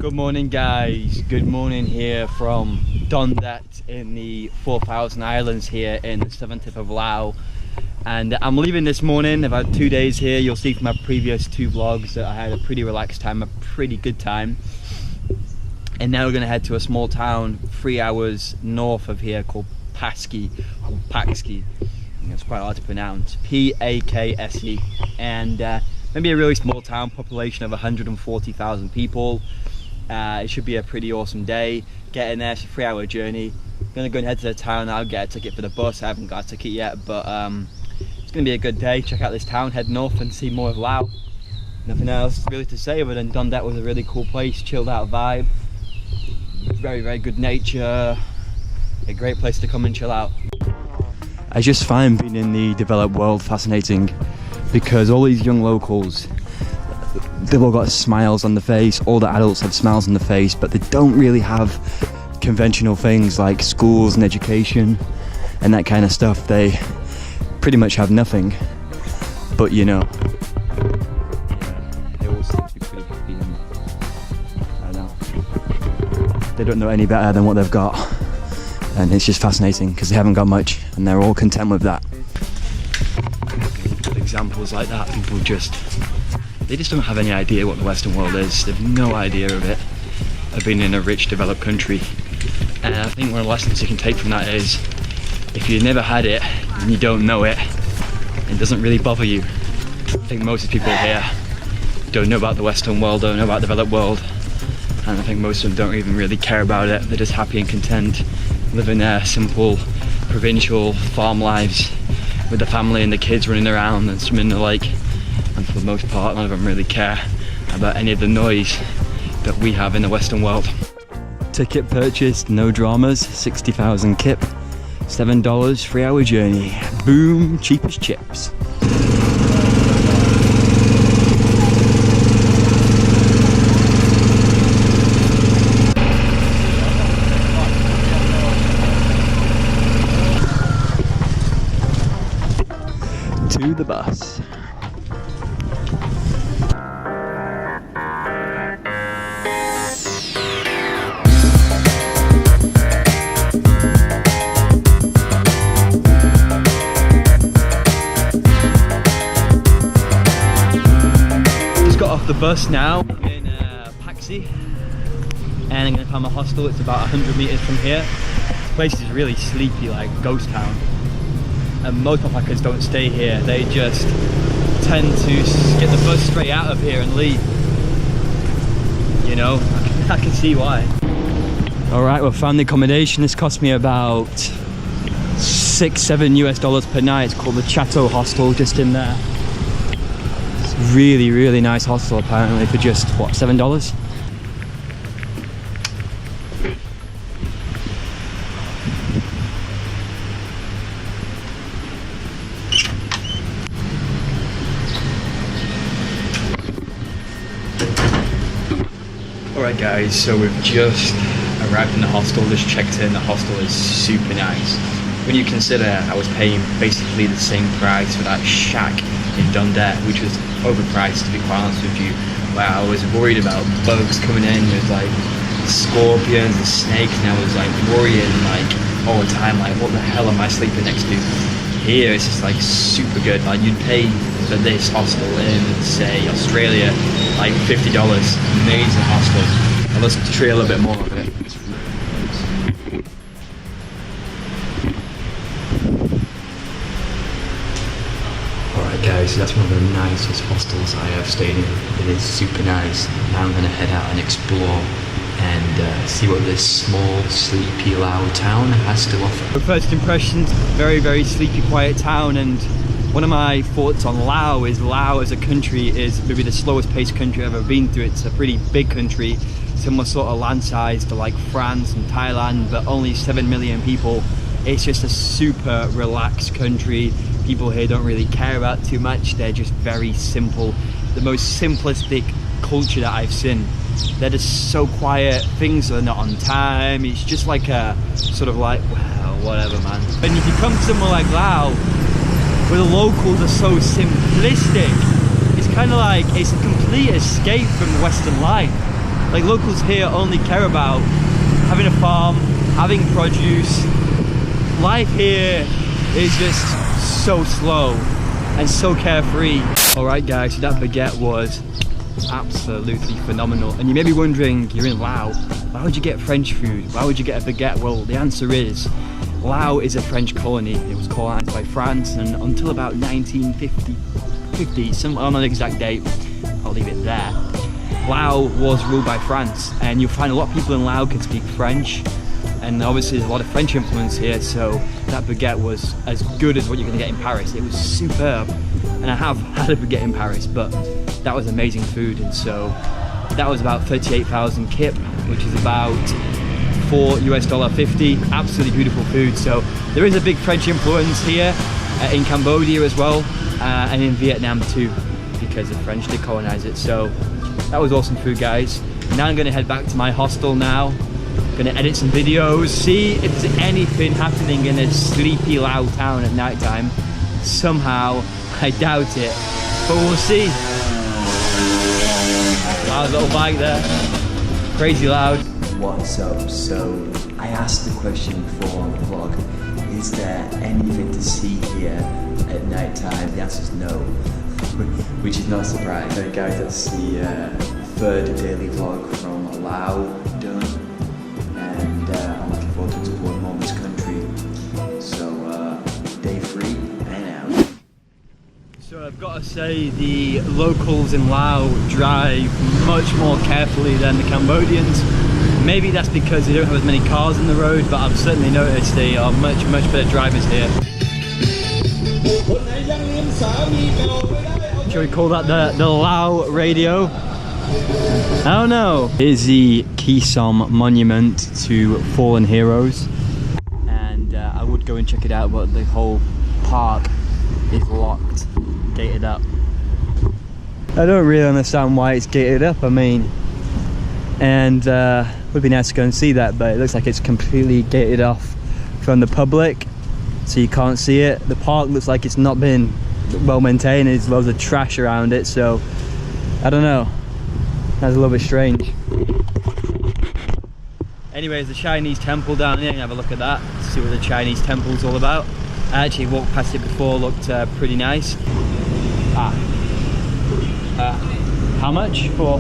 Good morning guys, good morning here from Dondet in the 4,000 Islands here in the southern tip of Laos. And I'm leaving this morning, about 2 days here. You'll see from my previous 2 vlogs that I had a pretty relaxed time, a pretty good time. And now we're going to head to a small town 3 hours north of here called Pakse, or Pakse. It's quite hard to pronounce, P-A-K-S-E. And maybe a really small town, population of 140,000 people. It should be a pretty awesome day. Getting there, it's a 3-hour journey. I'm gonna go and head to the town. I'll get a ticket for the bus. I haven't got a ticket yet, but it's gonna be a good day. Check out this town, head north and see more of Laos. Nothing else really to say other than Dondet was a really cool place, chilled out vibe. Very, very good nature. A great place to come and chill out. I just find being in the developed world fascinating because all these young locals, they've all got smiles on the face. All the adults have smiles on the face, but they don't really have conventional things like schools and education and that kind of stuff. They pretty much have nothing. But you know, they all seem to be pretty happy, and I don't know, they don't know any better than what they've got, and it's just fascinating because they haven't got much and they're all content with that. Examples like that, people they just don't have any idea what the Western world is. They've no idea of it, of being in a rich, developed country. And I think one of the lessons you can take from that is, if you've never had it and you don't know it, it doesn't really bother you. I think most of the people here don't know about the Western world, don't know about the developed world, and I think most of them don't even really care about it. They're just happy and content, living their simple, provincial farm lives with the family and the kids running around and swimming in the lake. And for the most part, none of them really care about any of the noise that we have in the Western world. Ticket purchased, no dramas, 60,000 kip, $7, 3-hour journey. Boom, cheap as chips. To the bus. Off the bus now in Pakse, and I'm going to find my hostel. It's about 100 meters from here. The place is really sleepy, like ghost town, and most backpackers don't stay here. They just tend to get the bus straight out of here and leave. You know, I can see why. Alright, well, found the accommodation. This cost me about $6-7 US per night. It's called the Chateau Hostel, just in there. Really, really nice hostel apparently for just, what, $7? Alright guys, so we've just arrived in the hostel, just checked in. The hostel is super nice. When you consider I was paying basically the same price for that shack in Dondet, which was overpriced, to be quite honest with you, where I was worried about bugs coming in with like scorpions and snakes, and I was like worrying like all the time, like what the hell am I sleeping next to? Here it's just like super good. Like you'd pay for this hostel in, say, Australia like $50. Amazing hostel. And let's show you a little bit more of it. Guys, so that's one of the nicest hostels I have stayed in. It is super nice. Now I'm going to head out and explore and see what this small, sleepy Lao town has to offer. First impressions, very, very sleepy, quiet town, and one of my thoughts on Laos is Laos as a country is maybe the slowest paced country I've ever been to. It's a pretty big country, similar sort of land size to like France and Thailand, but only 7 million people. It's just a super relaxed country. People here don't really care about too much. They're just very simple. The most simplistic culture that I've seen. They're just so quiet. Things are not on time. It's just like a sort of like, well, whatever, man. And if you come to somewhere like Laos, where the locals are so simplistic, it's kind of like it's a complete escape from Western life. Like, locals here only care about having a farm, having produce. Life here is just so slow and so carefree. Alright guys, so that baguette was absolutely phenomenal. And you may be wondering, you're in Laos, why would you get French food? Why would you get a baguette? Well, the answer is, Laos is a French colony. It was colonized by France, and until about 1950, I don't know the exact date, I'll leave it there. Laos was ruled by France, and you'll find a lot of people in Laos can speak French, and obviously there's a lot of French influence here, so that baguette was as good as what you're going to get in Paris. It was superb, and I have had a baguette in Paris, but that was amazing food. And so that was about 38,000 kip, which is about $4.50. Absolutely beautiful food. So there is a big French influence here in Cambodia as well, and in Vietnam too, because the French did colonize it. So that was awesome food, guys. Now I'm going to head back to my hostel now. Gonna edit some videos, see if there's anything happening in a sleepy Lao town at night time. Somehow, I doubt it, but we'll see. Loud little bike there, crazy loud. What's up? So I asked the question before on the vlog, is there anything to see here at night time? The answer is no, which is not a surprise. So guys, that's the third daily vlog from Laos done. And I'm looking forward to exploring more of this country. So, day 3, and out. So I've got to say, the locals in Laos drive much more carefully than the Cambodians. Maybe that's because they don't have as many cars on the road, but I've certainly noticed they are much better drivers here. Shall we call that the Lao radio? I don't know. Here's the Kisom monument to fallen heroes, and I would go and check it out, but the whole park is locked, gated up. I don't really understand why it's gated up. I mean, and it would be nice to go and see that, but it looks like it's completely gated off from the public, so you can't see it. The park looks like it's not been well maintained. There's loads of trash around it, so I don't know. That's a little bit strange. Anyways, the Chinese temple down there, have a look at that, see what the Chinese temple's all about. I actually walked past it before, looked pretty nice. How much for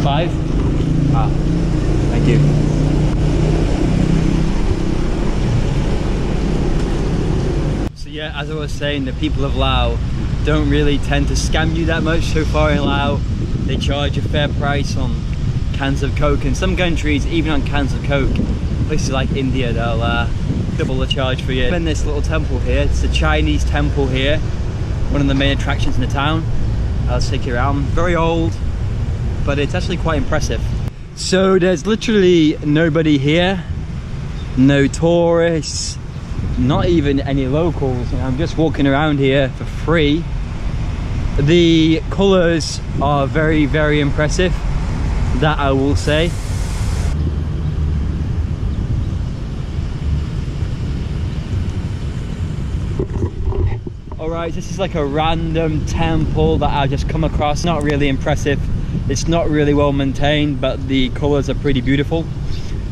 5? Thank you. So yeah, as I was saying, the people of Laos don't really tend to scam you that much so far in Laos. They charge a fair price on cans of Coke. In some countries, even on cans of Coke, places like India, they'll double the charge for you. I'm in this little temple here. It's the Chinese temple here, one of the main attractions in the town. I'll take you around. Very old, but it's actually quite impressive. So there's literally nobody here, no tourists, not even any locals. I'm just walking around here for free. The colours are very impressive, that I will say. Alright, this is like a random temple that I just come across. Not really impressive, it's not really well maintained, but the colours are pretty beautiful.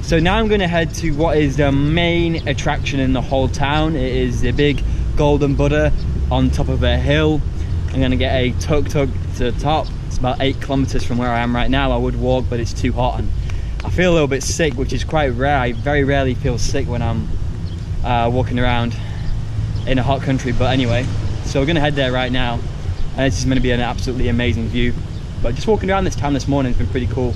So now I'm going to head to what is the main attraction in the whole town. It is the big golden Buddha on top of a hill. I'm going to get a tuk-tuk to the top. It's about 8 kilometers from where I am right now. I would walk, but it's too hot, and I feel a little bit sick, which is quite rare. I very rarely feel sick when I'm walking around in a hot country. But anyway, so we're going to head there right now, and this is going to be an absolutely amazing view. But just walking around this town this morning has been pretty cool.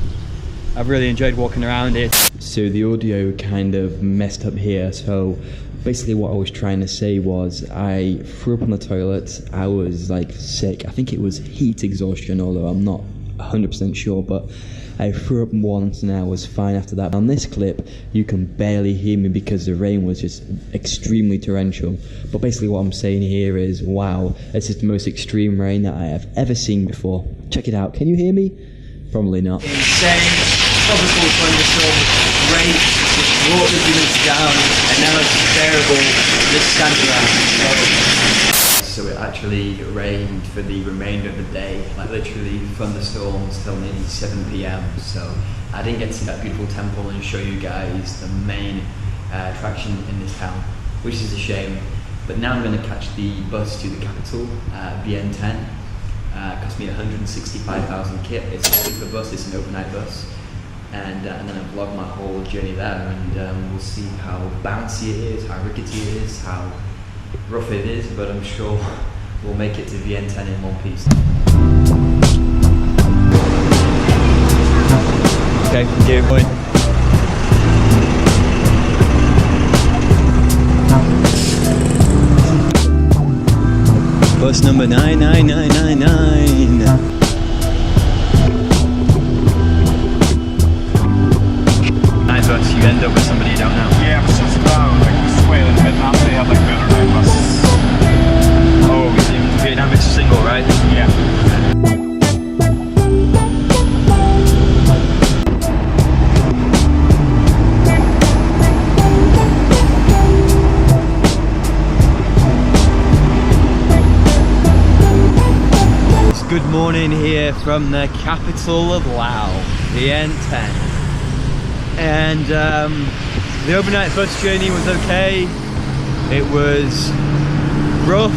I've really enjoyed walking around it. So the audio kind of messed up here, so basically what I was trying to say was I threw up on the toilet. I was like sick. I think it was heat exhaustion, although I'm not 100% sure, but I threw up once and I was fine after that. On this clip, you can barely hear me because the rain was just extremely torrential. But basically what I'm saying here is, wow, this is the most extreme rain that I have ever seen before. Check it out. Can you hear me? Probably not. Insane, tropical thunderstorm, rain, just brought the units down, and now it's bearable, just stand around. So actually rained for the remainder of the day, like literally thunderstorms till nearly 7 p.m. So I didn't get to see that beautiful temple and show you guys the main attraction in this town, which is a shame. But now I'm going to catch the bus to the capital, VN10. Cost me 165,000 kip. It's a sleeper bus, it's an overnight bus. And then I vlog my whole journey there, and we'll see how bouncy it is, how rickety it is, how rough it is, but I'm sure we'll make it to VN10 in one piece. Okay, keep going. Bus number 99999. Bus, you end up with somebody you don't know. Yeah, it was just down, like this way in Vietnam they have like better night buses. Oh, in Vietnam it's single, right? Yeah. It's good morning here from the capital of Laos, VN10. And the overnight bus journey was okay. It was rough.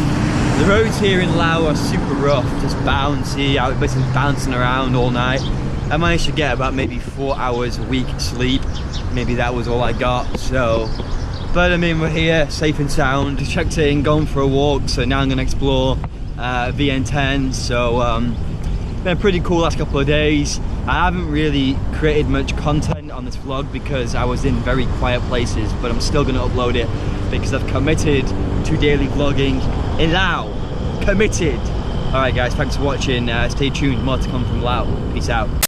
The roads here in Laos are super rough, just bouncy. I was basically bouncing around all night. I managed to get about maybe 4 hours a week sleep. Maybe that was all I got. So, but I mean, we're here, safe and sound. Just checked in, gone for a walk. So now I'm gonna explore VN10. So been a pretty cool last couple of days. I haven't really created much content on this vlog because I was in very quiet places, but I'm still going to upload it because I've committed to daily vlogging in Laos. Committed. Alright guys, thanks for watching. Stay tuned, more to come from Laos. Peace out.